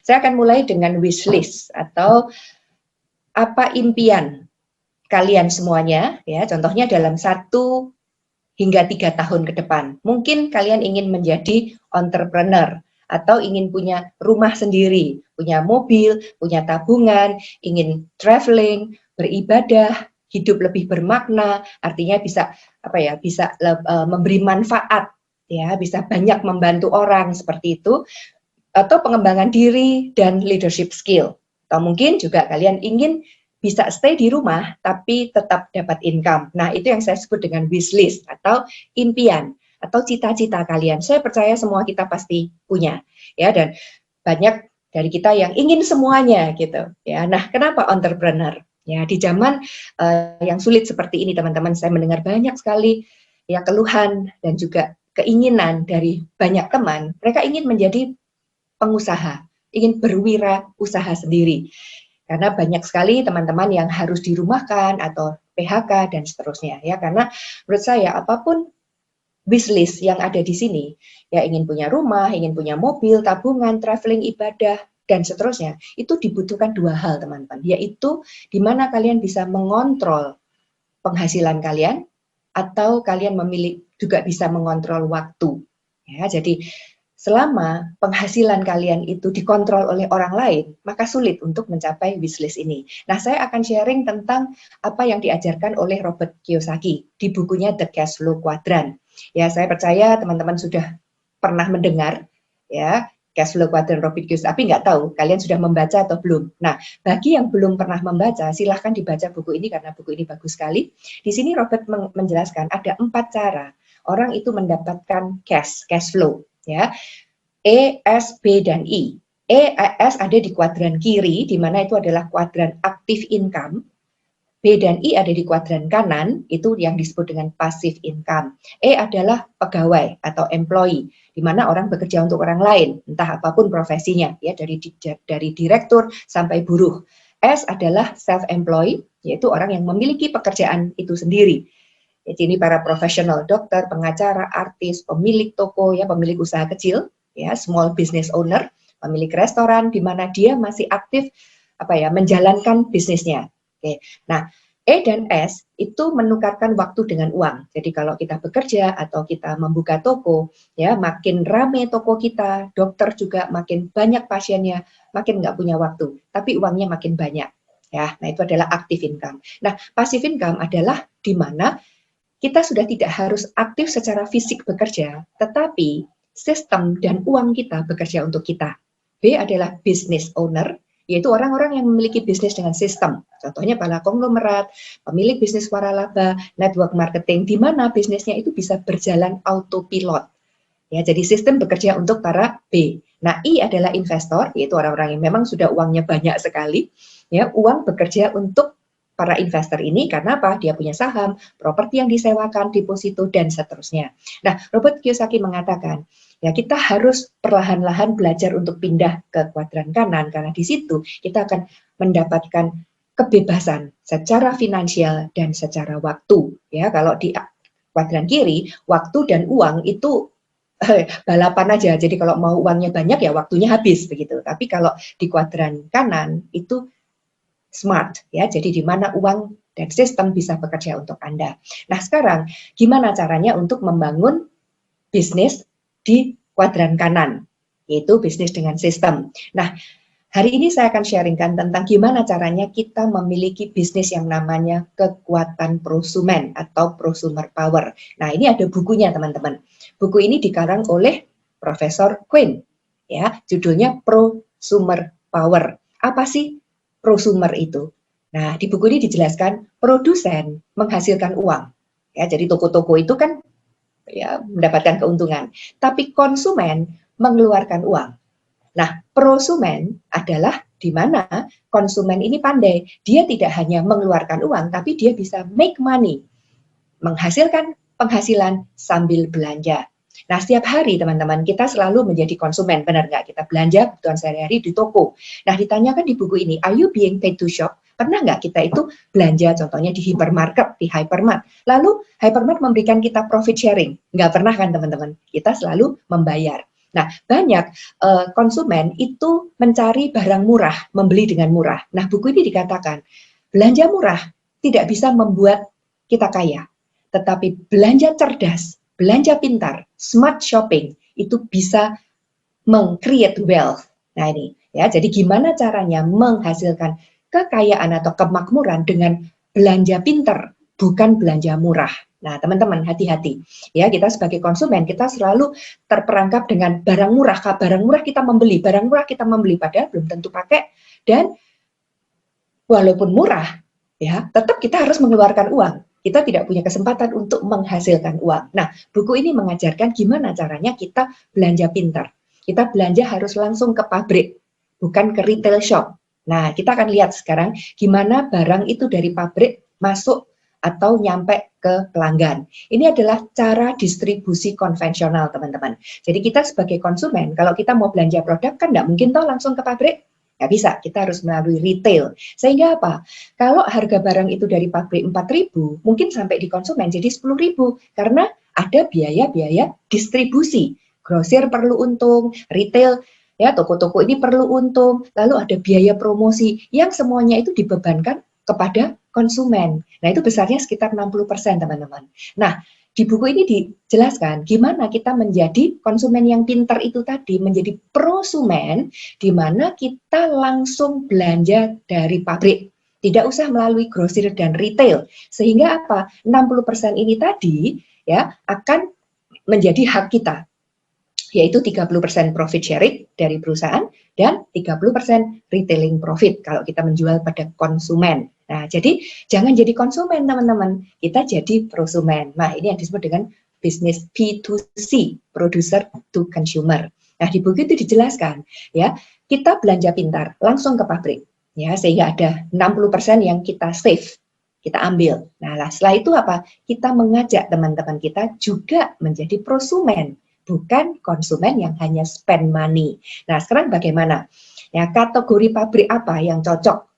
Saya akan mulai dengan wishlist atau apa impian kalian semuanya, ya. Contohnya dalam 1 hingga 3 tahun ke depan. Mungkin kalian ingin menjadi entrepreneur atau ingin punya rumah sendiri, punya mobil, punya tabungan, ingin traveling, beribadah, hidup lebih bermakna, artinya bisa memberi manfaat, ya, bisa banyak membantu orang seperti itu, atau pengembangan diri dan leadership skill. Atau mungkin juga kalian ingin bisa stay di rumah tapi tetap dapat income. Nah, itu yang saya sebut dengan wishlist atau impian atau cita-cita kalian. Saya percaya semua kita pasti punya, ya, dan banyak dari kita yang ingin semuanya gitu, ya. Nah, kenapa entrepreneur? Ya, di zaman yang sulit seperti ini, teman-teman, saya mendengar banyak sekali ya keluhan dan juga keinginan dari banyak teman. Mereka ingin menjadi pengusaha, ingin berwirausaha sendiri. Karena banyak sekali teman-teman yang harus dirumahkan atau PHK dan seterusnya, ya. Karena menurut saya apapun wishlist yang ada di sini, ya, ingin punya rumah, ingin punya mobil, tabungan, traveling, ibadah dan seterusnya, itu dibutuhkan 2 hal, teman-teman, yaitu di mana kalian bisa mengontrol penghasilan kalian atau kalian juga bisa mengontrol waktu. Ya, jadi selama penghasilan kalian itu dikontrol oleh orang lain, maka sulit untuk mencapai wishlist ini. Nah, saya akan sharing tentang apa yang diajarkan oleh Robert Kiyosaki di bukunya The Cash Flow Quadrant. Ya, saya percaya teman-teman sudah pernah mendengar, ya, Cash Flow Quadrant Robert Kiyosaki, tapi nggak tahu kalian sudah membaca atau belum. Nah, bagi yang belum pernah membaca, silahkan dibaca buku ini karena buku ini bagus sekali. Di sini Robert menjelaskan ada 4 cara orang itu mendapatkan cash flow, ya. E, S, B, dan I. S ada di kuadran kiri, di mana itu adalah kuadran active income. B dan I ada di kuadran kanan, itu yang disebut dengan passive income. E adalah pegawai atau employee, di mana orang bekerja untuk orang lain, entah apapun profesinya, ya, dari direktur sampai buruh. S adalah self-employed, yaitu orang yang memiliki pekerjaan itu sendiri. Jadi ini para profesional, dokter, pengacara, artis, pemilik toko, ya, pemilik usaha kecil, ya, small business owner, pemilik restoran, di mana dia masih aktif menjalankan bisnisnya. Oke. Nah, E dan S itu menukarkan waktu dengan uang. Jadi kalau kita bekerja atau kita membuka toko, ya, makin rame toko kita, dokter juga makin banyak pasiennya, makin nggak punya waktu, tapi uangnya makin banyak. Ya, nah itu adalah active income. Nah, passive income adalah di mana kita sudah tidak harus aktif secara fisik bekerja, tetapi sistem dan uang kita bekerja untuk kita. B adalah business owner, yaitu orang-orang yang memiliki bisnis dengan sistem. Contohnya para konglomerat, pemilik bisnis waralaba, network marketing, di mana bisnisnya itu bisa berjalan autopilot. Ya, jadi sistem bekerja untuk para B. Nah, I adalah investor, yaitu orang-orang yang memang sudah uangnya banyak sekali. Ya, uang bekerja untuk para investor ini karena apa? Dia punya saham, properti yang disewakan, deposito, dan seterusnya. Nah, Robert Kiyosaki mengatakan, ya, kita harus perlahan-lahan belajar untuk pindah ke kuadran kanan, karena di situ kita akan mendapatkan kebebasan secara finansial dan secara waktu. Ya, kalau di kuadran kiri, waktu dan uang itu balapan aja. Jadi kalau mau uangnya banyak ya waktunya habis begitu. Tapi kalau di kuadran kanan itu smart, ya. Jadi di mana uang dan sistem bisa bekerja untuk Anda. Nah, sekarang gimana caranya untuk membangun bisnis di kuadran kanan, yaitu bisnis dengan sistem. Nah, hari ini saya akan sharingkan tentang gimana caranya kita memiliki bisnis yang namanya kekuatan prosumen atau prosumer power. Nah, ini ada bukunya, teman-teman. Buku ini dikarang oleh Profesor Quinn, ya, judulnya Prosumer Power. Apa sih prosumer itu? Nah, di buku ini dijelaskan produsen menghasilkan uang. Ya, jadi toko-toko itu kan ya mendapatkan keuntungan, tapi konsumen mengeluarkan uang. Nah, prosumen adalah di mana konsumen ini pandai. Dia tidak hanya mengeluarkan uang, tapi dia bisa make money, menghasilkan penghasilan sambil belanja. Nah, setiap hari teman-teman kita selalu menjadi konsumen, benar nggak? Kita belanja kebutuhan sehari-hari di toko. Nah, ditanyakan di buku ini, are you being paid to shop? Pernah nggak kita itu belanja contohnya di hypermarket, di hypermart. Lalu hypermart memberikan kita profit sharing. Nggak pernah kan teman-teman? Kita selalu membayar. Nah, banyak konsumen itu mencari barang murah, membeli dengan murah. Nah, buku ini dikatakan, belanja murah tidak bisa membuat kita kaya, tetapi belanja cerdas, belanja pintar, smart shopping itu bisa meng-create wealth. Nah ini ya, jadi gimana caranya menghasilkan kekayaan atau kemakmuran dengan belanja pintar, bukan belanja murah. Nah teman-teman hati-hati ya, kita sebagai konsumen kita selalu terperangkap dengan barang murah, barang murah kita membeli, barang murah kita membeli, padahal belum tentu pakai, dan walaupun murah ya tetap kita harus mengeluarkan uang. Kita tidak punya kesempatan untuk menghasilkan uang. Nah, buku ini mengajarkan gimana caranya kita belanja pintar. Kita belanja harus langsung ke pabrik, bukan ke retail shop. Nah, kita akan lihat sekarang gimana barang itu dari pabrik masuk atau nyampe ke pelanggan. Ini adalah cara distribusi konvensional, teman-teman. Jadi kita sebagai konsumen, kalau kita mau belanja produk, kan nggak mungkin toh langsung ke pabrik. Nggak bisa, kita harus melalui retail. Sehingga apa? Kalau harga barang itu dari pabrik 4.000, mungkin sampai di konsumen jadi 10.000, karena ada biaya-biaya distribusi. Grosir perlu untung, retail, ya toko-toko ini perlu untung, lalu ada biaya promosi, yang semuanya itu dibebankan kepada konsumen. Nah, itu besarnya sekitar 60%, teman-teman. Nah, di buku ini dijelaskan gimana kita menjadi konsumen yang pintar itu tadi, menjadi prosumen, di mana kita langsung belanja dari pabrik. Tidak usah melalui grosir dan retail. Sehingga apa? 60% ini tadi ya akan menjadi hak kita, yaitu 30% profit sharing dari perusahaan dan 30% retailing profit kalau kita menjual pada konsumen. Nah, jadi jangan jadi konsumen, teman-teman. Kita jadi prosumen. Nah, ini yang disebut dengan bisnis P2C, producer to consumer. Nah, di buku itu dijelaskan, ya, kita belanja pintar, langsung ke pabrik, ya, sehingga ada 60% yang kita save, kita ambil. Nah, setelah itu apa? Kita mengajak teman-teman kita juga menjadi prosumen, bukan konsumen yang hanya spend money. Nah, sekarang bagaimana? Ya, kategori pabrik apa yang cocok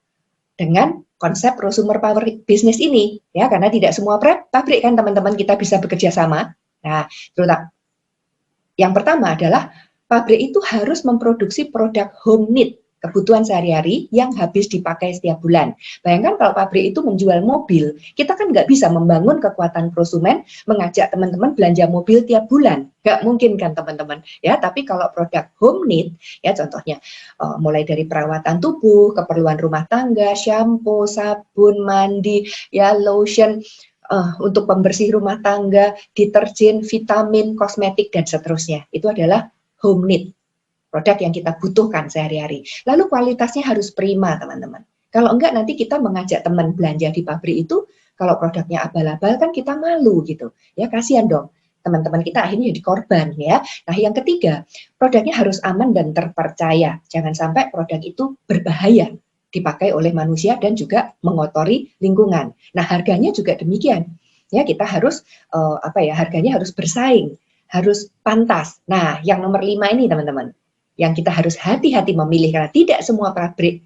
dengan konsep prosumer power business ini? Ya, karena tidak semua pabrik kan teman-teman kita bisa bekerja sama. Nah, terutama yang pertama adalah pabrik itu harus memproduksi produk home need, kebutuhan sehari-hari yang habis dipakai setiap bulan. Bayangkan kalau pabrik itu menjual mobil, kita kan nggak bisa membangun kekuatan prosumen, mengajak teman-teman belanja mobil tiap bulan. Nggak mungkin kan teman-teman. Ya, tapi kalau produk home need, ya contohnya mulai dari perawatan tubuh, keperluan rumah tangga, shampoo, sabun, mandi, ya lotion, untuk pembersih rumah tangga, deterjen, vitamin, kosmetik, dan seterusnya. Itu adalah home need, produk yang kita butuhkan sehari-hari. Lalu kualitasnya harus prima, teman-teman. Kalau enggak, nanti kita mengajak teman belanja di pabrik itu, kalau produknya abal-abal kan kita malu gitu. Ya, kasihan dong. Teman-teman kita akhirnya jadi korban ya. Nah, yang ketiga, produknya harus aman dan terpercaya. Jangan sampai produk itu berbahaya dipakai oleh manusia dan juga mengotori lingkungan. Nah, harganya juga demikian. Ya, kita harus harganya harus bersaing, harus pantas. Nah, yang nomor 5 ini teman-teman, yang kita harus hati-hati memilih karena tidak semua pabrik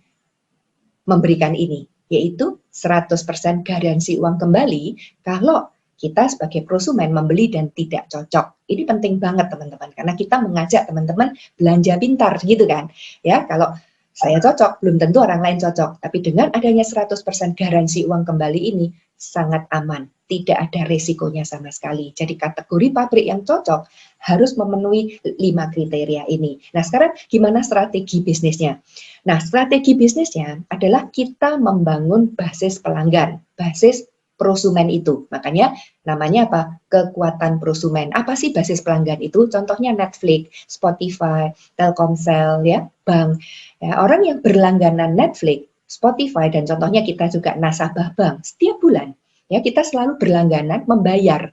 memberikan ini, yaitu 100% garansi uang kembali kalau kita sebagai prosumen membeli dan tidak cocok. Ini penting banget teman-teman, karena kita mengajak teman-teman belanja pintar gitu kan. Ya, kalau saya cocok, belum tentu orang lain cocok. Tapi dengan adanya 100% garansi uang kembali ini sangat aman, tidak ada resikonya sama sekali. Jadi kategori pabrik yang cocok harus memenuhi 5 kriteria ini. Nah, sekarang gimana strategi bisnisnya? Nah, strategi bisnisnya adalah kita membangun basis pelanggan, basis prosumen itu. Makanya namanya apa? Kekuatan prosumen. Apa sih basis pelanggan itu? Contohnya Netflix, Spotify, Telkomsel, ya, bank. Ya, orang yang berlangganan Netflix, Spotify, dan contohnya kita juga nasabah bank, setiap bulan ya kita selalu berlangganan membayar.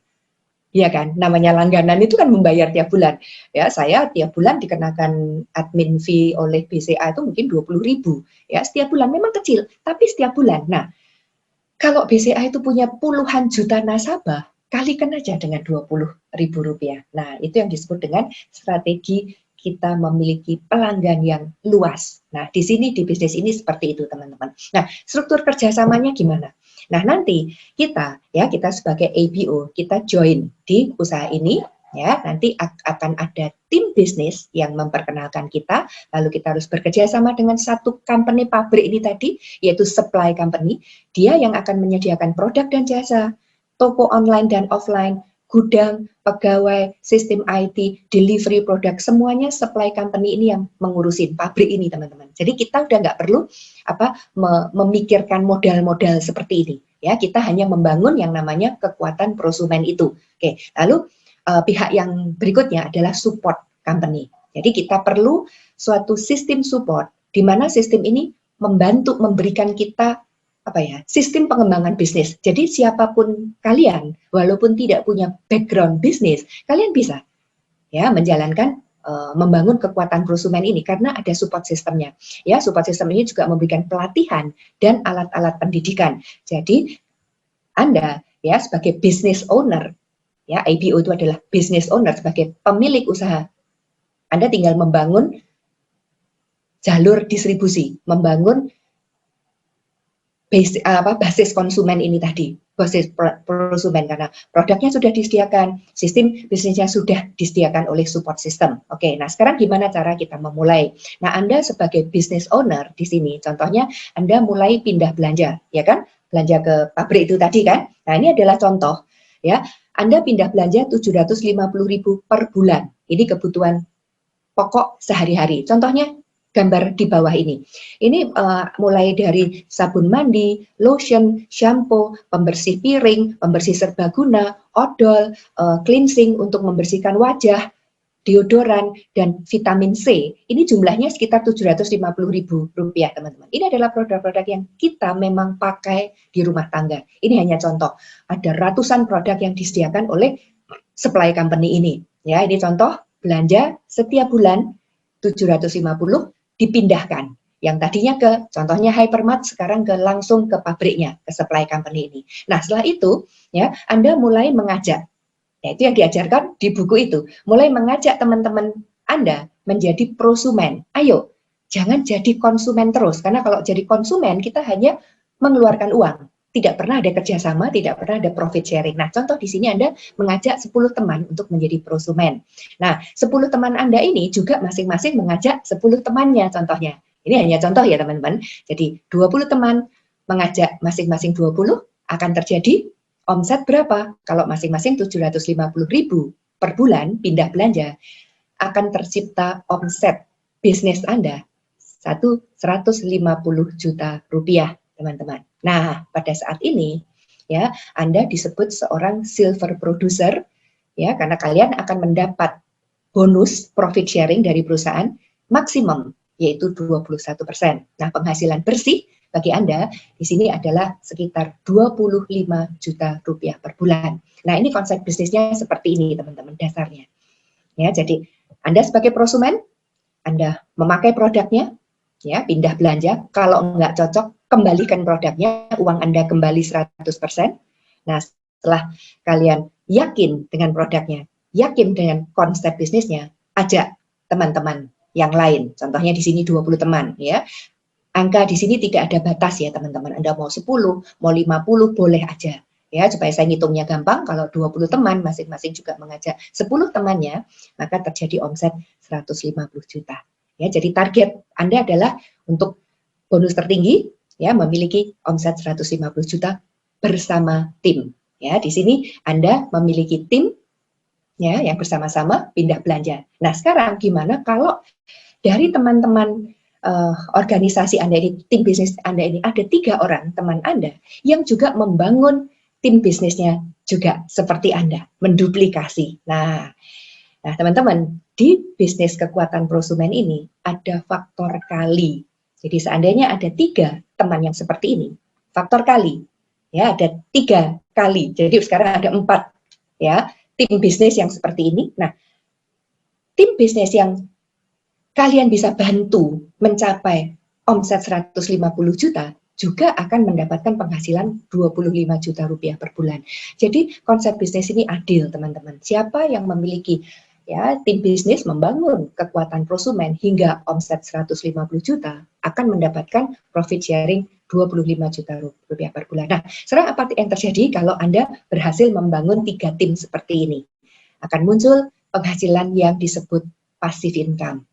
Iya kan, namanya langganan itu kan membayar tiap bulan. Ya, saya tiap bulan dikenakan admin fee oleh BCA itu mungkin 20.000. Ya, setiap bulan memang kecil, tapi setiap bulan. Nah, kalau BCA itu punya puluhan juta nasabah, kalikan aja dengan 20.000 rupiah. Nah, itu yang disebut dengan strategi kita memiliki pelanggan yang luas. Nah, di sini di bisnis ini seperti itu, teman-teman. Nah, struktur kerjasamanya gimana? Nah, nanti kita sebagai ABO, kita join di usaha ini, Ya, nanti akan ada tim bisnis yang memperkenalkan kita, lalu kita harus bekerja sama dengan satu company pabrik ini tadi, yaitu supply company. Dia yang akan menyediakan produk dan jasa, toko online dan offline, gudang, pegawai, sistem IT, delivery produk, semuanya supply company ini yang mengurusin pabrik ini, teman-teman. Jadi kita udah nggak perlu memikirkan modal-modal seperti ini. Ya, kita hanya membangun yang namanya kekuatan prosumen itu. Oke, lalu pihak yang berikutnya adalah support company. Jadi kita perlu suatu sistem support di mana sistem ini membantu memberikan kita sistem pengembangan bisnis. Jadi siapapun kalian, walaupun tidak punya background bisnis, kalian bisa ya menjalankan membangun kekuatan prosumen ini karena ada support sistemnya. Ya, support sistem ini juga memberikan pelatihan dan alat-alat pendidikan. Jadi Anda ya sebagai business owner, ya, IBO itu adalah business owner, sebagai pemilik usaha. Anda tinggal membangun jalur distribusi, membangun basis konsumen ini tadi, basis prosumen, karena produknya sudah disediakan, sistem bisnisnya sudah disediakan oleh support system. Oke, nah sekarang gimana cara kita memulai? Nah, Anda sebagai business owner di sini, contohnya Anda mulai pindah belanja, ya kan? Belanja ke pabrik itu tadi kan? Nah, ini adalah contoh, ya. Anda pindah belanja 750.000 per bulan. Ini kebutuhan pokok sehari-hari. Contohnya gambar di bawah ini. Ini mulai dari sabun mandi, lotion, shampoo, pembersih piring, pembersih serbaguna, odol, cleansing untuk membersihkan wajah, deodoran, dan vitamin C. Ini jumlahnya sekitar Rp750.000, teman-teman. Ini adalah produk-produk yang kita memang pakai di rumah tangga. Ini hanya contoh. Ada ratusan produk yang disediakan oleh supply company ini. Ya, ini contoh belanja setiap bulan 750 dipindahkan. Yang tadinya ke contohnya hypermart, sekarang langsung ke pabriknya, ke supply company ini. Nah, setelah itu ya Anda mulai mengajak. Ya, itu yang diajarkan di buku itu. Mulai mengajak teman-teman Anda menjadi prosumen. Ayo, jangan jadi konsumen terus. Karena kalau jadi konsumen, kita hanya mengeluarkan uang. Tidak pernah ada kerjasama, tidak pernah ada profit sharing. Nah, contoh di sini Anda mengajak 10 teman untuk menjadi prosumen. Nah, 10 teman Anda ini juga masing-masing mengajak 10 temannya contohnya. Ini hanya contoh ya teman-teman. Jadi 20 teman mengajak masing-masing 20, akan terjadi omset berapa? Kalau masing-masing 750.000 per bulan pindah belanja, akan tercipta omset bisnis Anda 150 juta rupiah, teman-teman. Nah, pada saat ini ya Anda disebut seorang silver producer ya, karena kalian akan mendapat bonus profit sharing dari perusahaan maksimum yaitu 21%. Nah, penghasilan bersih bagi Anda di sini adalah sekitar 25 juta rupiah per bulan. Nah, ini konsep bisnisnya seperti ini, teman-teman, dasarnya. Ya, jadi Anda sebagai prosumen, Anda memakai produknya, ya, pindah belanja. Kalau nggak cocok, kembalikan produknya, uang Anda kembali 100%. Nah, setelah kalian yakin dengan produknya, yakin dengan konsep bisnisnya, ajak teman-teman yang lain. Contohnya di sini 20 teman, ya. Angka di sini tidak ada batas ya teman-teman. Anda mau 10, mau 50, boleh aja. Ya, supaya saya ngitungnya gampang, kalau 20 teman masing-masing juga mengajak 10 temannya, maka terjadi omset 150 juta. Ya, jadi target Anda adalah untuk bonus tertinggi ya memiliki omset 150 juta bersama tim. Ya, di sini Anda memiliki tim ya yang bersama-sama pindah belanja. Nah, sekarang gimana kalau dari teman-teman organisasi Anda ini, tim bisnis Anda ini, ada 3 orang teman Anda yang juga membangun tim bisnisnya juga seperti Anda, menduplikasi. Nah, teman-teman, di bisnis kekuatan prosumen ini ada faktor kali. Jadi seandainya ada 3 teman yang seperti ini, faktor kali, ya ada 3 kali. Jadi sekarang ada 4 ya tim bisnis yang seperti ini. Nah, tim bisnis yang kalian bisa bantu mencapai omset 150 juta, juga akan mendapatkan penghasilan 25 juta rupiah per bulan. Jadi konsep bisnis ini adil, teman-teman. Siapa yang memiliki ya tim bisnis membangun kekuatan prosumen hingga omset 150 juta akan mendapatkan profit sharing 25 juta rupiah per bulan. Nah, sekarang apa yang terjadi kalau Anda berhasil membangun 3 tim seperti ini? akan muncul penghasilan yang disebut passive income.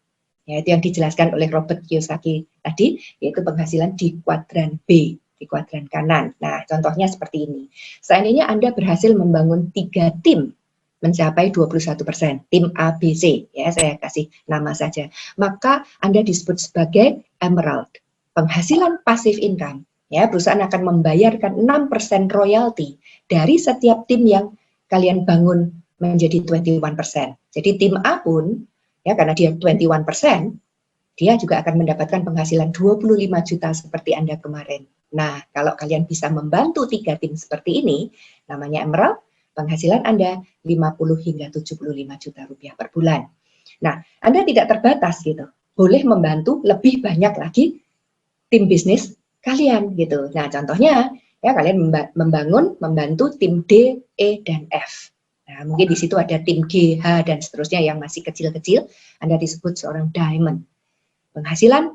Ya, itu yang dijelaskan oleh Robert Kiyosaki tadi, yaitu penghasilan di kuadran B, di kuadran kanan. Nah, contohnya seperti ini. Seandainya Anda berhasil membangun 3 tim mencapai 21%, tim A, B, C, ya saya kasih nama saja. Maka Anda disebut sebagai emerald. Penghasilan passive income, ya perusahaan akan membayarkan 6% royalti dari setiap tim yang kalian bangun menjadi 21%. Jadi tim A pun, ya karena dia 21%, dia juga akan mendapatkan penghasilan 25 juta seperti Anda kemarin. Nah, kalau kalian bisa membantu 3 tim seperti ini, namanya emerald, penghasilan Anda 50 hingga 75 juta rupiah per bulan. Nah, Anda tidak terbatas gitu. Boleh membantu lebih banyak lagi tim bisnis kalian gitu. Nah, contohnya ya kalian membantu tim D, E, dan F. Nah, mungkin di situ ada tim G, H, dan seterusnya yang masih kecil-kecil. Anda disebut seorang diamond. Penghasilan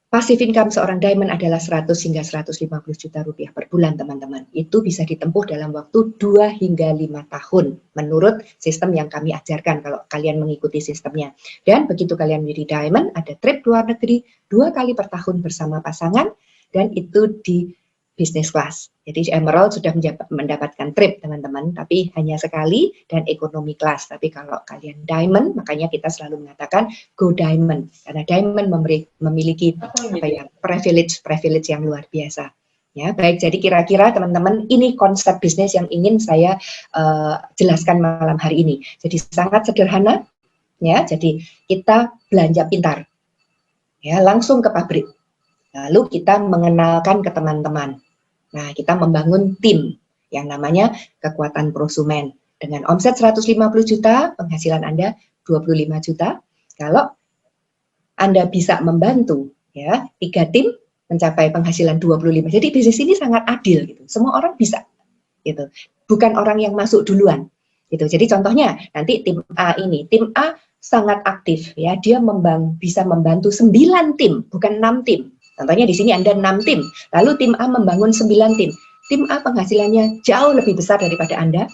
passive income seorang diamond adalah 100 hingga 150 juta rupiah per bulan, teman-teman. Itu bisa ditempuh dalam waktu 2 hingga 5 tahun menurut sistem yang kami ajarkan kalau kalian mengikuti sistemnya. Dan begitu kalian menjadi diamond, ada trip luar negeri 2 kali per tahun bersama pasangan, dan itu di business class. Jadi emerald sudah mendapatkan trip, teman-teman, tapi hanya sekali dan economy class. Tapi kalau kalian diamond, makanya kita selalu mengatakan go diamond, karena diamond memiliki privilege yang luar biasa. Ya, baik. Jadi kira-kira teman-teman, ini konsep bisnis yang ingin saya jelaskan malam hari ini. Jadi sangat sederhana, ya. Jadi kita belanja pintar, ya, langsung ke pabrik. Lalu kita mengenalkan ke teman-teman. Nah, kita membangun tim yang namanya kekuatan prosumen. Dengan omset 150 juta, penghasilan Anda 25 juta. Kalau Anda bisa membantu ya 3 tim mencapai penghasilan 25. Jadi bisnis ini sangat adil gitu. Semua orang bisa gitu. Bukan orang yang masuk duluan gitu. Jadi contohnya nanti tim A ini, tim A sangat aktif ya. Dia bisa membantu 9 tim, bukan 6 tim. Contohnya di sini Anda 6 tim, lalu tim A membangun 9 tim. Tim A penghasilannya jauh lebih besar daripada Anda,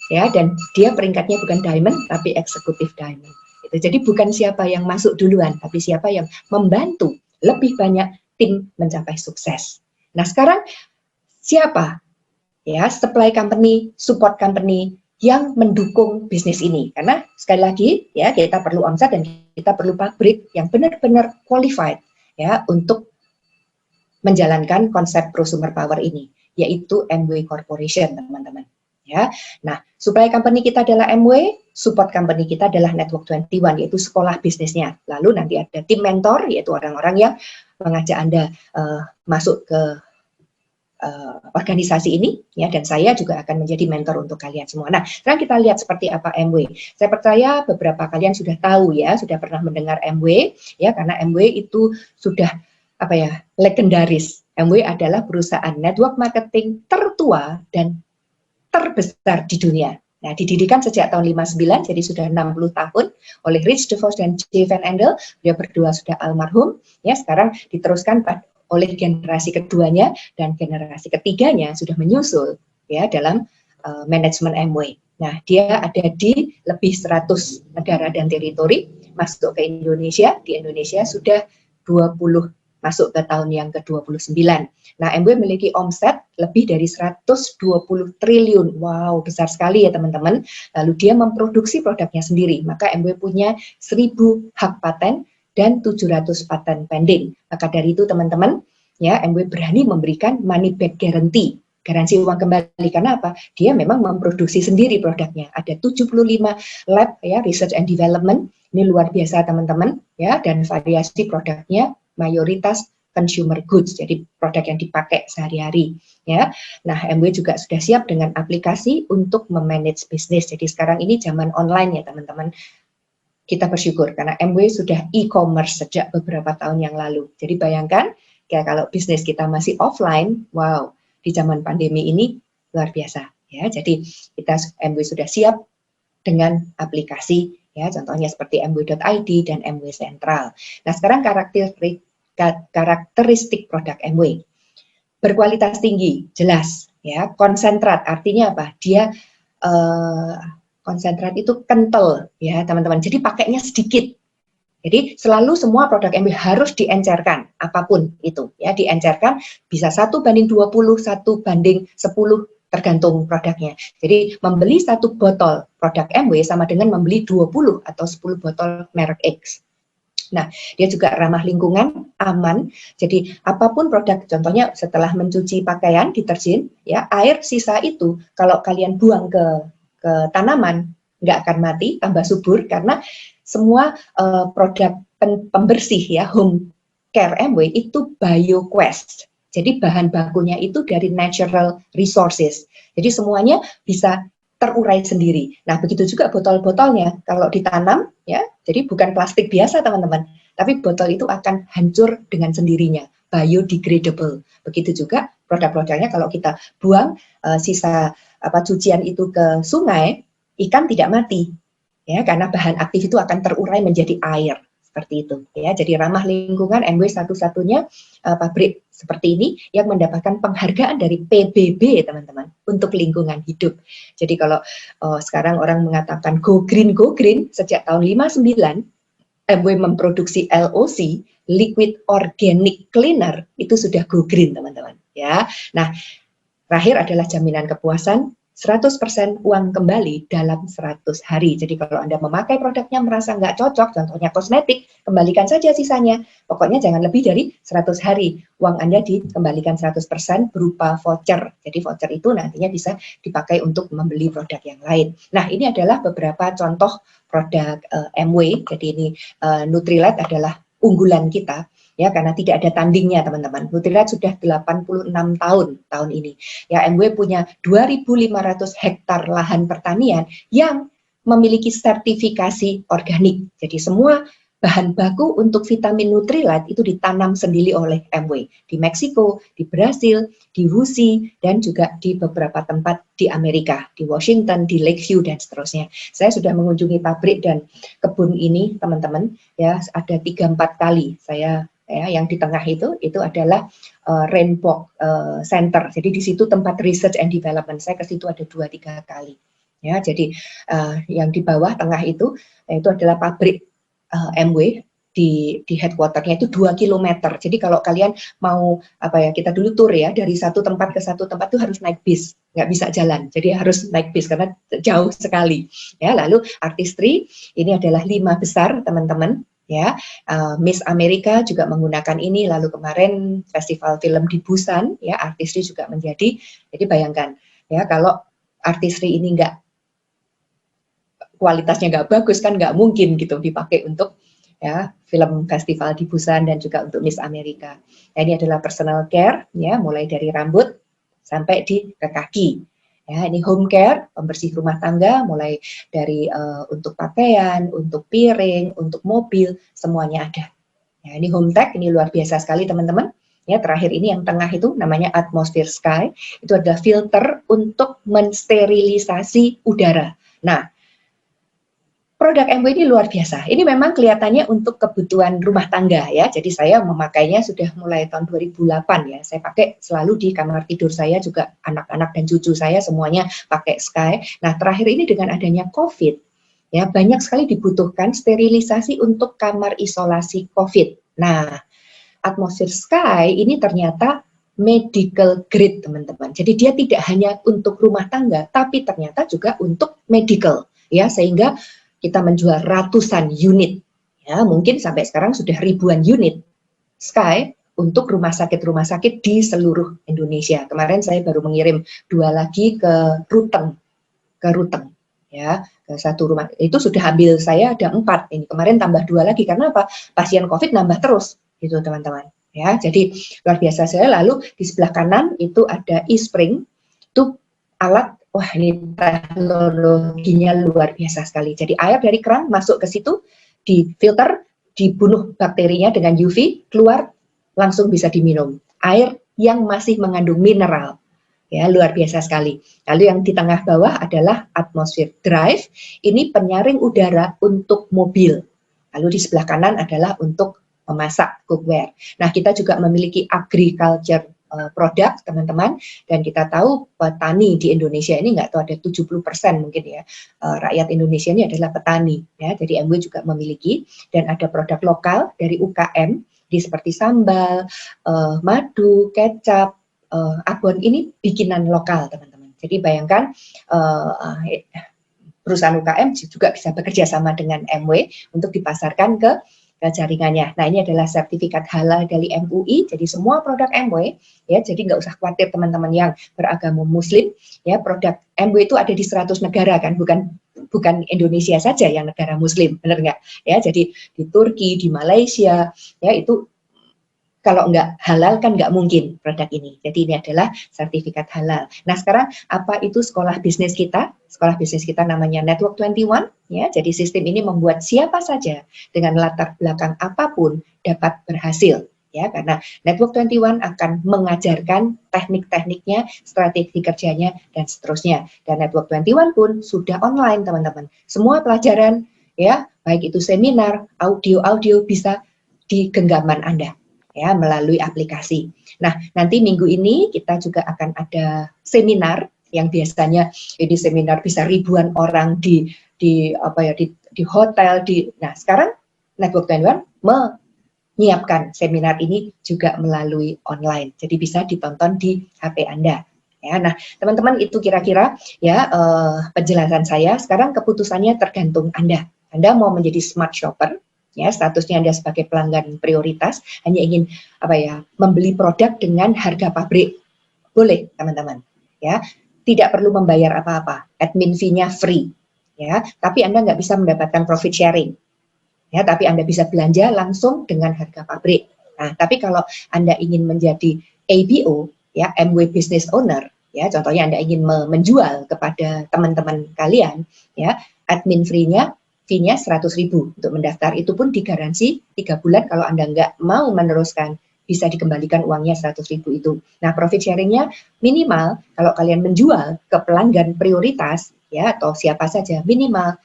ya, dan dia peringkatnya bukan diamond, tapi eksekutif diamond. Jadi bukan siapa yang masuk duluan, tapi siapa yang membantu lebih banyak tim mencapai sukses. Nah sekarang siapa, ya, supply company, support company yang mendukung bisnis ini? Karena sekali lagi, ya, kita perlu omset dan kita perlu pabrik yang benar-benar qualified, ya, untuk menjalankan konsep prosumer power ini, yaitu MW Corporation, teman-teman. Ya, nah, supply company kita adalah MW, support company kita adalah Network 21, yaitu sekolah bisnisnya. Lalu nanti ada tim mentor, yaitu orang-orang yang mengajak Anda masuk ke organisasi ini, ya, dan saya juga akan menjadi mentor untuk kalian semua. Nah, sekarang kita lihat seperti apa MW. Saya percaya beberapa kalian sudah tahu, ya, sudah pernah mendengar MW, ya, karena MW itu sudah legendaris. MW adalah perusahaan network marketing tertua dan terbesar di dunia. Nah, didirikan sejak tahun 59, jadi sudah 60 tahun oleh Rich DeVos dan Jay Van Andel. Dia berdua sudah almarhum, ya, sekarang diteruskan oleh generasi keduanya, dan generasi ketiganya sudah menyusul, ya, dalam manajemen MW. Nah, dia ada di lebih 100 negara dan teritori, masuk ke Indonesia. Di Indonesia sudah 20, masuk ke tahun yang ke-29. Nah, MW memiliki omset lebih dari 120 triliun. Wow, besar sekali ya teman-teman. Lalu dia memproduksi produknya sendiri. Maka MW punya 1000 hak paten dan 700 paten pending. Maka dari itu teman-teman, ya, MW berani memberikan money back guarantee. Garansi uang kembali, karena apa? Dia memang memproduksi sendiri produknya. Ada 75 lab, ya, research and development. Ini luar biasa teman-teman, ya, dan variasi produknya mayoritas consumer goods, jadi produk yang dipakai sehari-hari, ya. Nah, MW juga sudah siap dengan aplikasi untuk memanage bisnis. Jadi sekarang ini zaman online ya teman-teman. Kita bersyukur karena MW sudah e-commerce sejak beberapa tahun yang lalu. Jadi bayangkan, ya, kalau bisnis kita masih offline, wow, di zaman pandemi ini luar biasa, ya. Jadi kita MW sudah siap dengan aplikasi, ya, contohnya seperti mw.id dan MW Sentral. Nah, sekarang karakteristik produk MW. Berkualitas tinggi, jelas, ya. Konsentrat, artinya apa? Dia konsentrat itu kental ya teman-teman. Jadi pakainya sedikit. Jadi selalu semua produk MW harus diencerkan, apapun itu ya, diencerkan bisa 1:20, 1:10, tergantung produknya. Jadi membeli 1 botol produk MW sama dengan membeli 20 atau 10 botol merek X. Nah, dia juga ramah lingkungan, aman. Jadi apapun produk, contohnya setelah mencuci pakaian, deterjen, ya air sisa itu kalau kalian buang ke tanaman nggak akan mati, tambah subur karena semua produk pembersih ya home care MW itu BioQuest. Jadi bahan bakunya itu dari natural resources. Jadi semuanya bisa terurai sendiri. Nah, begitu juga botol-botolnya kalau ditanam ya, jadi bukan plastik biasa teman-teman, tapi botol itu akan hancur dengan sendirinya, biodegradable. Begitu juga produk-produknya kalau kita buang sisa cucian itu ke sungai, ikan tidak mati. Ya, karena bahan aktif itu akan terurai menjadi air seperti itu ya. Jadi ramah lingkungan, MW satu-satunya pabrik seperti ini yang mendapatkan penghargaan dari PBB teman-teman untuk lingkungan hidup. Jadi kalau sekarang orang mengatakan go green sejak tahun 59 MW memproduksi LOC, liquid organic cleaner, itu sudah go green teman-teman ya. Nah, terakhir adalah jaminan kepuasan 100% uang kembali dalam 100 hari. Jadi kalau Anda memakai produknya merasa nggak cocok, contohnya kosmetik, kembalikan saja sisanya. Pokoknya jangan lebih dari 100 hari. Uang Anda dikembalikan 100% berupa voucher. Jadi voucher itu nantinya bisa dipakai untuk membeli produk yang lain. Nah, ini adalah beberapa contoh produk MW. Jadi ini Nutrilite adalah unggulan kita. Ya, karena tidak ada tandingnya teman-teman. Nutrilite sudah 86 tahun ini. Ya, MW punya 2.500 hektar lahan pertanian yang memiliki sertifikasi organik. Jadi semua bahan baku untuk vitamin Nutrilite itu ditanam sendiri oleh MW di Meksiko, di Brasil, di Rusia, dan juga di beberapa tempat di Amerika, di Washington, di Lakeview, dan seterusnya. Saya sudah mengunjungi pabrik dan kebun ini teman-teman, ya ada 3-4 kali saya ya, yang di tengah itu adalah Rainbow Center. Jadi di situ tempat research and development. Saya ke situ ada 2-3 kali. Ya, jadi yang di bawah tengah itu adalah pabrik MW di headquarternya itu 2 km. Jadi kalau kalian mau kita dulu tur ya dari satu tempat ke satu tempat itu harus naik bis, nggak bisa jalan. Jadi harus naik bis karena jauh sekali. Ya, lalu artistry ini adalah 5 besar teman-teman. Ya, Miss Amerika juga menggunakan ini. Lalu kemarin festival film di Busan, ya artistry juga menjadi. Jadi bayangkan, ya kalau artistry ini nggak kualitasnya nggak bagus kan nggak mungkin gitu dipakai untuk ya film festival di Busan dan juga untuk Miss Amerika. Nah, ini adalah personal care, ya mulai dari rambut sampai ke kaki. Ya, ini home care, pembersih rumah tangga, mulai dari untuk pakaian, untuk piring, untuk mobil, semuanya ada. Ya, ini home tech, ini luar biasa sekali teman-teman. Ya, terakhir ini yang tengah itu namanya Atmosphere Sky, itu adalah filter untuk mensterilisasi udara. Nah, produk MW ini luar biasa. Ini memang kelihatannya untuk kebutuhan rumah tangga ya. Jadi saya memakainya sudah mulai tahun 2008 ya. Saya pakai selalu di kamar tidur saya, juga anak-anak dan cucu saya semuanya pakai Sky. Nah, terakhir ini dengan adanya COVID ya, banyak sekali dibutuhkan sterilisasi untuk kamar isolasi COVID. Nah, Atmosphere Sky ini ternyata medical grade teman-teman. Jadi dia tidak hanya untuk rumah tangga, tapi ternyata juga untuk medical ya, sehingga kita menjual ratusan unit, ya mungkin sampai sekarang sudah ribuan unit Sky untuk rumah sakit di seluruh Indonesia. Kemarin saya baru mengirim 2 lagi ke Ruteng, ya ke satu rumah itu sudah ambil saya ada 4 ini. Kemarin tambah 2 lagi karena apa? Pasien COVID nambah terus, gitu teman-teman. Ya, jadi luar biasa saya. Lalu di sebelah kanan itu ada e-spring, itu alat. Wah, ini teknologinya luar biasa sekali. Jadi air dari keran masuk ke situ, difilter, dibunuh bakterinya dengan UV, keluar, langsung bisa diminum. Air yang masih mengandung mineral. Ya, luar biasa sekali. Lalu yang di tengah bawah adalah Atmosphere Drive. Ini penyaring udara untuk mobil. Lalu di sebelah kanan adalah untuk memasak cookware. Nah, kita juga memiliki agriculture produk teman-teman, dan kita tahu petani di Indonesia ini nggak tahu ada 70% mungkin ya, rakyat Indonesia ini adalah petani ya, jadi MW juga memiliki, dan ada produk lokal dari UKM di seperti sambal, madu, kecap, abon, ini bikinan lokal teman-teman. Jadi bayangkan perusahaan UKM juga bisa bekerja sama dengan MW untuk dipasarkan ke jaringannya. Nah, ini adalah sertifikat halal dari MUI, jadi semua produk MW, ya, jadi nggak usah khawatir teman-teman yang beragama Muslim, ya, produk MW itu ada di 100 negara kan, bukan Indonesia saja yang negara Muslim, benar nggak? Ya, jadi di Turki, di Malaysia, ya, itu kalau nggak halal kan nggak mungkin produk ini. Jadi ini adalah sertifikat halal. Nah, sekarang apa itu sekolah bisnis kita? Sekolah bisnis kita namanya Network 21, ya. Jadi sistem ini membuat siapa saja dengan latar belakang apapun dapat berhasil, ya. Karena Network 21 akan mengajarkan teknik-tekniknya, strategi kerjanya, dan seterusnya. Dan Network 21 pun sudah online, teman-teman. Semua pelajaran, ya, baik itu seminar, audio bisa di genggaman Anda, ya, melalui aplikasi. Nah, nanti minggu ini kita juga akan ada seminar yang biasanya ini seminar bisa ribuan orang di hotel nah, sekarang Network 21 menyiapkan seminar ini juga melalui online. Jadi bisa ditonton di HP Anda. Ya, nah, teman-teman, itu kira-kira ya penjelasan saya. Sekarang keputusannya tergantung Anda. Anda mau menjadi smart shopper, ya, statusnya Anda sebagai pelanggan prioritas, hanya ingin membeli produk dengan harga pabrik, boleh teman-teman, ya, tidak perlu membayar apa-apa, admin fee-nya free, ya, tapi Anda nggak bisa mendapatkan profit sharing, ya, tapi Anda bisa belanja langsung dengan harga pabrik. Nah, tapi kalau Anda ingin menjadi ABO, ya, MW Business Owner, ya, contohnya Anda ingin menjual kepada teman-teman kalian, ya, admin fee-nya 100.000 untuk mendaftar, itu pun digaransi 3 bulan. Kalau Anda nggak mau meneruskan, bisa dikembalikan uangnya 100.000 itu. Nah, profit sharingnya minimal kalau kalian menjual ke pelanggan prioritas, ya, atau siapa saja, minimal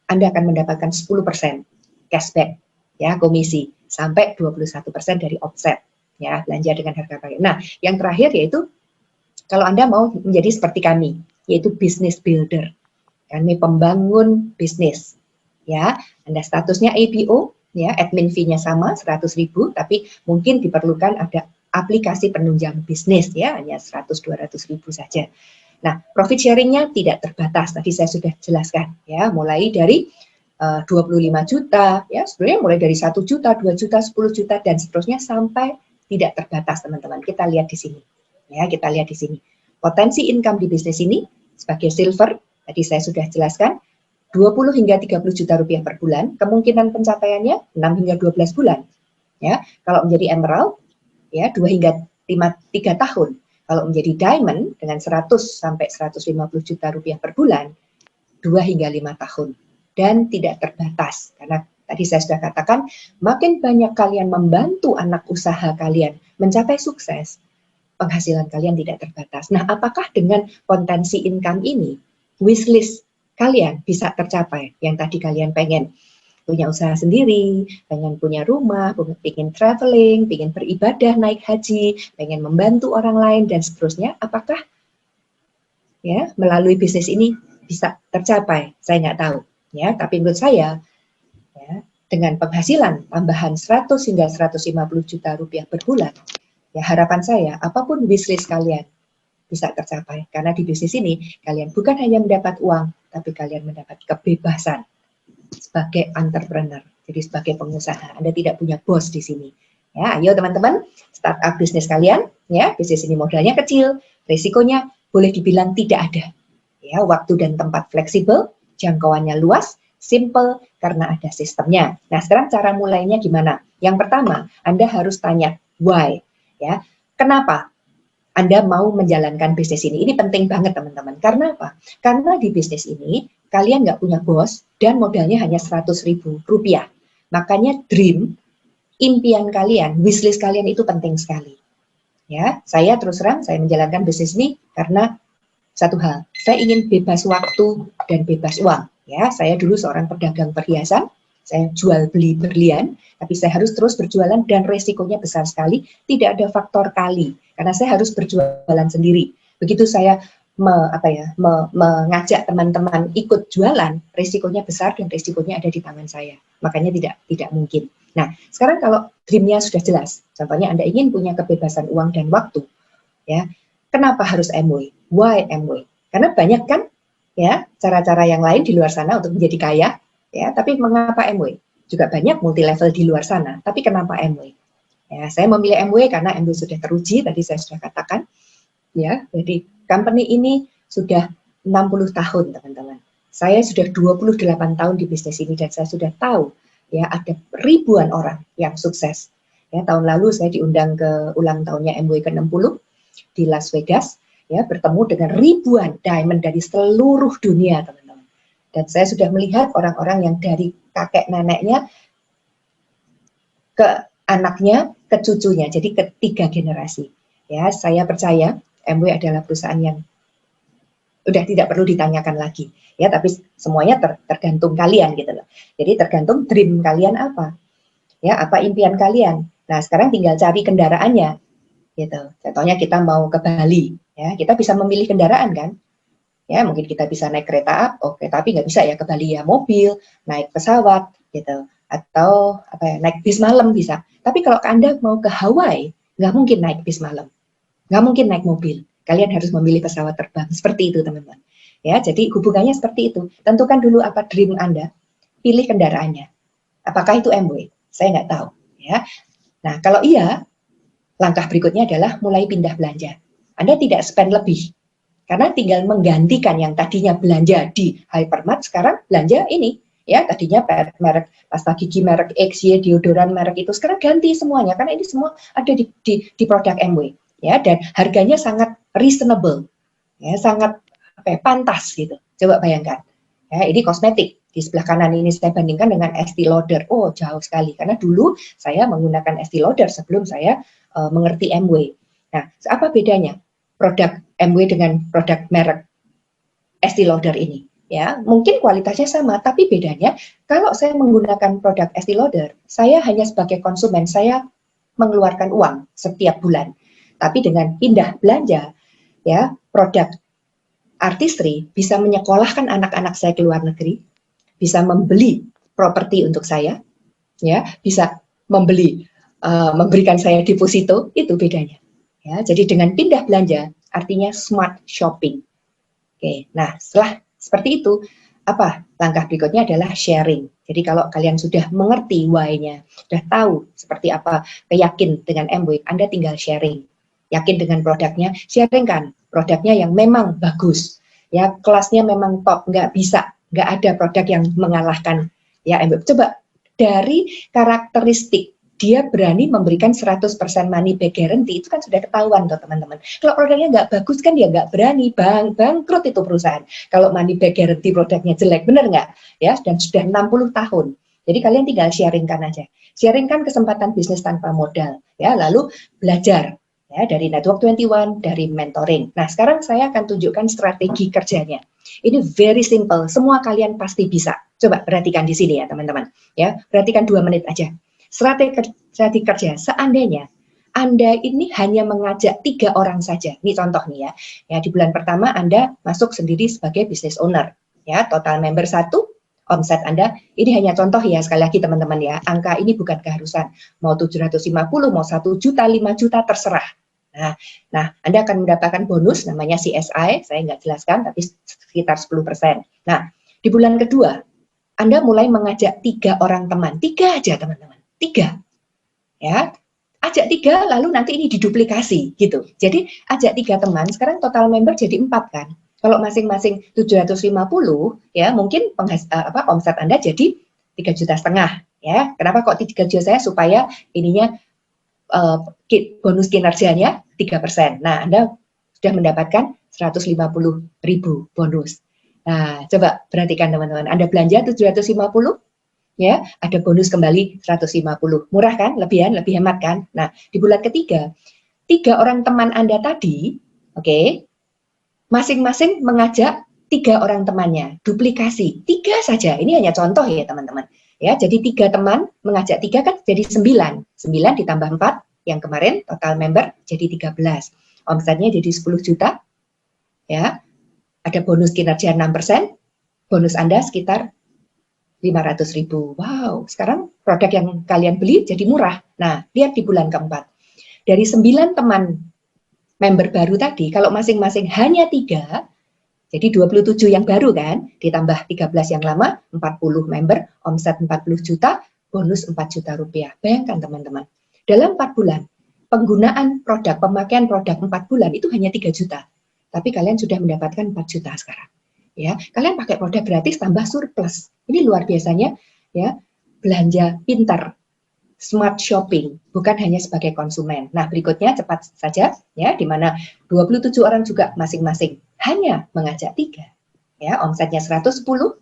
Anda akan mendapatkan 10% cashback, ya, komisi, sampai 21% dari offset, ya, belanja dengan harga pabrik. Nah, yang terakhir yaitu kalau Anda mau menjadi seperti kami, yaitu business builder, kami pembangun bisnis. Ya, Anda statusnya ABO, ya, admin fee-nya sama 100.000, tapi mungkin diperlukan ada aplikasi penunjang bisnis, ya, hanya 100-200.000 saja. Nah, profit sharing-nya tidak terbatas, tadi saya sudah jelaskan, ya, mulai dari 25 juta, ya, sebenarnya mulai dari 1 juta, 2 juta, 10 juta, dan seterusnya sampai tidak terbatas, teman-teman. Kita lihat di sini, ya, kita lihat di sini. Potensi income di bisnis ini sebagai silver, tadi saya sudah jelaskan, 20 hingga 30 juta rupiah per bulan, kemungkinan pencapaiannya 6 hingga 12 bulan. Ya, kalau menjadi emerald, ya, 2 hingga 3 tahun. Kalau menjadi diamond dengan 100 sampai 150 juta rupiah per bulan, 2 hingga 5 tahun. Dan tidak terbatas, karena tadi saya sudah katakan, makin banyak kalian membantu anak usaha kalian mencapai sukses, penghasilan kalian tidak terbatas. Nah, apakah dengan potensi income ini, wishlist kalian bisa tercapai? Yang tadi kalian pengen punya usaha sendiri, pengen punya rumah, pengen traveling, pengen beribadah, naik haji, pengen membantu orang lain, dan seterusnya. Apakah, ya, melalui bisnis ini bisa tercapai? Saya nggak tahu, ya. Tapi menurut saya, ya, dengan penghasilan tambahan 100 hingga 150 juta rupiah per bulan, ya, harapan saya apapun wishlist kalian bisa tercapai. Karena di bisnis ini kalian bukan hanya mendapat uang, tapi kalian mendapat kebebasan sebagai entrepreneur, jadi sebagai pengusaha. Anda tidak punya bos di sini. Ya, ayo teman-teman, startup bisnis kalian. Ya, bisnis ini modalnya kecil, risikonya boleh dibilang tidak ada. Ya, waktu dan tempat fleksibel, jangkauannya luas, simple karena ada sistemnya. Nah, sekarang cara mulainya gimana? Yang pertama, Anda harus tanya why. Ya, kenapa Anda mau menjalankan bisnis ini? Ini penting banget, teman-teman. Karena apa? Karena di bisnis ini kalian nggak punya bos dan modalnya hanya 100.000 rupiah. Makanya dream, impian kalian, wishlist kalian itu penting sekali. Ya, saya terus terang saya menjalankan bisnis ini karena satu hal, saya ingin bebas waktu dan bebas uang. Ya, saya dulu seorang pedagang perhiasan, Saya jual beli berlian, tapi saya harus terus berjualan dan resikonya besar sekali. Tidak ada faktor kali, karena saya harus berjualan sendiri. Begitu saya mengajak teman-teman ikut jualan, risikonya besar dan risikonya ada di tangan saya. Makanya tidak mungkin. Nah, sekarang kalau dream-nya sudah jelas, contohnya Anda ingin punya kebebasan uang dan waktu, ya. Kenapa harus Amway? Why Amway? Karena banyak kan ya cara-cara yang lain di luar sana untuk menjadi kaya, ya. Tapi mengapa Amway? Juga banyak multi level di luar sana. Tapi kenapa Amway? Ya, saya memilih Amway karena Amway sudah teruji, tadi saya sudah katakan. Ya, jadi company ini sudah 60 tahun, teman-teman. Saya sudah 28 tahun di bisnis ini dan saya sudah tahu ya ada ribuan orang yang sukses. Ya, tahun lalu saya diundang ke ulang tahunnya Amway ke-60 di Las Vegas, ya, bertemu dengan ribuan diamond dari seluruh dunia, teman-teman. Dan saya sudah melihat orang-orang yang dari kakek neneknya ke anaknya, ke cucunya, jadi ketiga generasi. Ya, saya percaya Amway adalah perusahaan yang udah tidak perlu ditanyakan lagi, ya. Tapi semuanya tergantung kalian gitu loh. Jadi tergantung dream kalian apa, ya, apa impian kalian. Nah, sekarang tinggal cari kendaraannya, gitu. Contohnya kita mau ke Bali, ya, kita bisa memilih kendaraan kan, ya. Mungkin kita bisa naik kereta oke, tapi nggak bisa ya ke Bali ya mobil, naik pesawat, gitu. Atau naik bis malam bisa. Tapi kalau Anda mau ke Hawaii, nggak mungkin naik bis malam. Nggak mungkin naik mobil, kalian harus memilih pesawat terbang, seperti itu teman-teman. Ya, jadi hubungannya seperti itu. Tentukan dulu apa dream Anda, pilih kendaraannya. Apakah itu Amway? Saya nggak tahu. Ya, nah kalau iya, langkah berikutnya adalah mulai pindah belanja. Anda tidak spend lebih, karena tinggal menggantikan yang tadinya belanja di hypermart, sekarang belanja ini. Ya, tadinya merek pasta gigi merek X, Y, deodoran merek itu, sekarang ganti semuanya, karena ini semua ada di produk Amway. Ya, dan harganya sangat reasonable, ya, sangat pantas gitu. Coba bayangkan, ya, ini kosmetik. Di sebelah kanan ini saya bandingkan dengan Estee Lauder. Oh, jauh sekali, karena dulu saya menggunakan Estee Lauder sebelum saya mengerti Amway. Nah, apa bedanya produk Amway dengan produk merek Estee Lauder ini? Ya, mungkin kualitasnya sama, tapi bedanya kalau saya menggunakan produk Estee Lauder, saya hanya sebagai konsumen, saya mengeluarkan uang setiap bulan. Tapi dengan pindah belanja, ya, produk Artistry bisa menyekolahkan anak-anak saya ke luar negeri, bisa membeli properti untuk saya, ya, bisa memberikan saya deposito, itu bedanya. Ya, jadi dengan pindah belanja, artinya smart shopping. Oke, nah setelah seperti itu, apa langkah berikutnya adalah sharing. Jadi kalau kalian sudah mengerti why-nya, sudah tahu seperti apa, yakin dengan Amway, Anda tinggal sharing. Yakin dengan produknya, sharingkan produknya yang memang bagus, ya, kelasnya memang top, nggak ada produk yang mengalahkan ya Amway. Coba dari karakteristik dia berani memberikan 100% money back guarantee, itu kan sudah ketahuan tuh teman-teman. Kalau produknya nggak bagus kan dia nggak berani, bangkrut itu perusahaan. Kalau money back guarantee produknya jelek, bener nggak? Ya, dan sudah 60 tahun. Jadi kalian tinggal sharingkan aja. Sharingkan kesempatan bisnis tanpa modal, ya, lalu belajar. Ya, dari Network 21, dari mentoring. Nah, sekarang saya akan tunjukkan strategi kerjanya. Ini very simple, semua kalian pasti bisa. Coba perhatikan di sini ya, teman-teman. Ya, perhatikan 2 menit aja. Strategi kerja, seandainya Anda ini hanya mengajak 3 orang saja. Ini contoh nih ya. Ya, di bulan pertama Anda masuk sendiri sebagai business owner. Ya, total member 1, omset Anda, ini hanya contoh ya, sekali lagi teman-teman ya. Angka ini bukan keharusan. Mau 750, mau 1 juta, 5 juta, terserah. Nah, Anda akan mendapatkan bonus namanya CSI, saya nggak jelaskan, tapi sekitar 10%. Nah, di bulan kedua, Anda mulai mengajak 3 orang teman, 3 aja teman-teman, 3, ya, ajak 3, lalu nanti ini diduplikasi, gitu. Jadi, ajak 3 teman, sekarang total member jadi 4 kan. Kalau masing-masing 750, ya, mungkin omset Anda jadi 3,5 juta, ya. Kenapa kok 3 juta saya? Supaya ininya bonus kinerjanya 3%. Nah, Anda sudah mendapatkan 150.000 bonus. Nah, coba perhatikan teman-teman. Anda belanja 750, ya, ada bonus kembali 150. Murah kan? Lebih hemat kan? Nah, di bulan ketiga, 3 orang teman Anda tadi, oke, masing-masing mengajak 3 orang temannya, duplikasi, 3 saja, ini hanya contoh ya teman-teman. Ya, jadi 3 teman mengajak 3 kan jadi 9, 9 ditambah 4, yang kemarin total member jadi 13, omsetnya jadi 10 juta, ya, ada bonus kinerja 6%, bonus Anda sekitar 500.000. Wow, sekarang produk yang kalian beli jadi murah. Nah, lihat di bulan keempat, dari 9 teman member baru tadi, kalau masing-masing hanya 3, jadi 27 yang baru kan, ditambah 13 yang lama, 40 member, omset 40 juta, bonus 4 juta rupiah. Bayangkan teman-teman, dalam 4 bulan, penggunaan produk, pemakaian produk 4 bulan itu hanya 3 juta. Tapi kalian sudah mendapatkan 4 juta sekarang. Ya, kalian pakai produk gratis tambah surplus. Ini luar biasanya ya, belanja pintar. Smart shopping, bukan hanya sebagai konsumen. Nah, berikutnya cepat saja, ya, di mana 27 orang juga masing-masing hanya mengajak 3. Ya, omsetnya 110,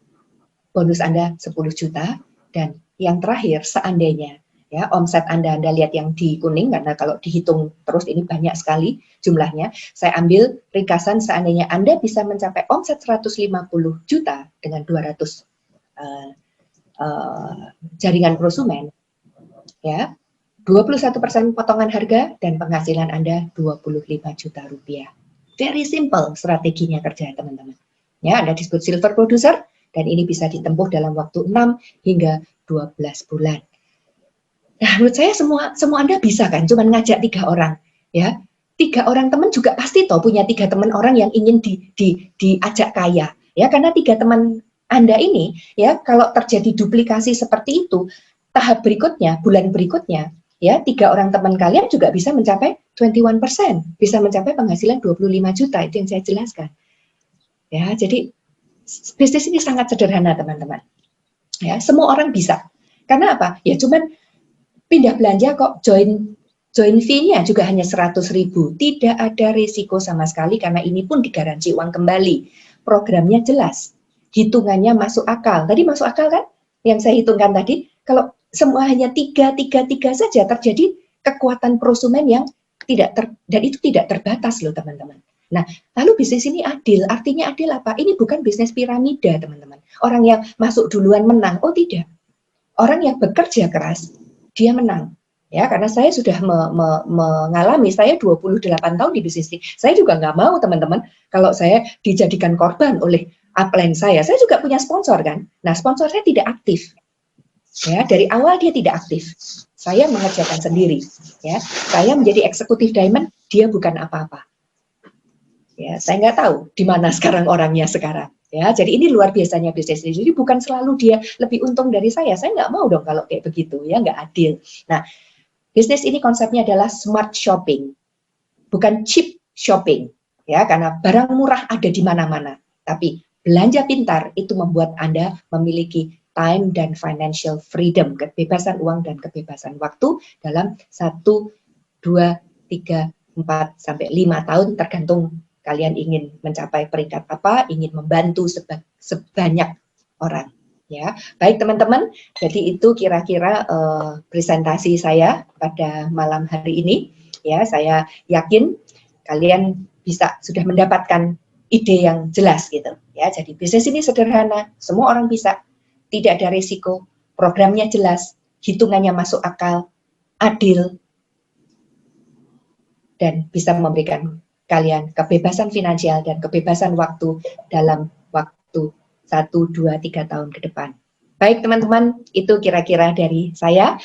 bonus Anda 10 juta, dan yang terakhir, seandainya, ya, omset Anda lihat yang di kuning, karena kalau dihitung terus ini banyak sekali jumlahnya, saya ambil ringkasan seandainya Anda bisa mencapai omset 150 juta dengan 200 jaringan prosumen, ya, 21% potongan harga dan penghasilan Anda 25 juta rupiah. Very simple strateginya kerja teman-teman. Ya, Anda disebut silver producer dan ini bisa ditempuh dalam waktu 6 hingga 12 bulan. Nah, menurut saya semua Anda bisa kan, cuman ngajak 3 orang, ya. 3 orang teman juga pasti toh punya 3 teman orang yang ingin diajak kaya, ya, karena 3 teman Anda ini, ya, kalau terjadi duplikasi seperti itu, tahap berikutnya, bulan berikutnya, ya, 3 orang teman kalian juga bisa mencapai 21%, bisa mencapai penghasilan 25 juta, itu yang saya jelaskan. Ya, jadi bisnis ini sangat sederhana, teman-teman. Ya, semua orang bisa. Karena apa? Ya, cuman pindah belanja kok, join fee-nya juga hanya 100.000. Tidak ada risiko sama sekali karena ini pun digaransi uang kembali. Programnya jelas, hitungannya masuk akal. Tadi masuk akal kan? Yang saya hitungkan tadi, kalau semua hanya 3 saja terjadi kekuatan prosumen yang dan itu tidak terbatas loh teman-teman. Nah, lalu bisnis ini adil. Artinya adil apa? Ini bukan bisnis piramida, teman-teman. Orang yang masuk duluan menang. Oh, tidak. Orang yang bekerja keras, dia menang. Ya, karena saya sudah mengalami, saya 28 tahun di bisnis ini. Saya juga nggak mau, teman-teman, kalau saya dijadikan korban oleh upline saya. Saya juga punya sponsor kan. Nah, sponsor saya tidak aktif. Ya, dari awal dia tidak aktif. Saya mengerjakan sendiri. Ya, saya menjadi eksekutif diamond, dia bukan apa-apa. Ya, saya nggak tahu di mana sekarang orangnya sekarang. Ya, jadi ini luar biasanya bisnis ini. Jadi bukan selalu dia lebih untung dari saya. Saya nggak mau dong kalau kayak begitu, ya nggak adil. Nah, bisnis ini konsepnya adalah smart shopping, bukan cheap shopping. Ya, karena barang murah ada di mana-mana. Tapi belanja pintar itu membuat Anda memiliki time dan financial freedom, kebebasan uang dan kebebasan waktu dalam 1, 2, 3, 4, sampai 5 tahun tergantung kalian ingin mencapai peringkat apa, ingin membantu sebanyak orang. Ya, baik teman-teman, jadi itu kira-kira presentasi saya pada malam hari ini. Ya, saya yakin kalian sudah mendapatkan ide yang jelas gitu. Ya, jadi bisnis ini sederhana, semua orang bisa. Tidak ada risiko, programnya jelas, hitungannya masuk akal, adil, dan bisa memberikan kalian kebebasan finansial dan kebebasan waktu dalam waktu 1, 2, 3 tahun ke depan. Baik teman-teman, itu kira-kira dari saya.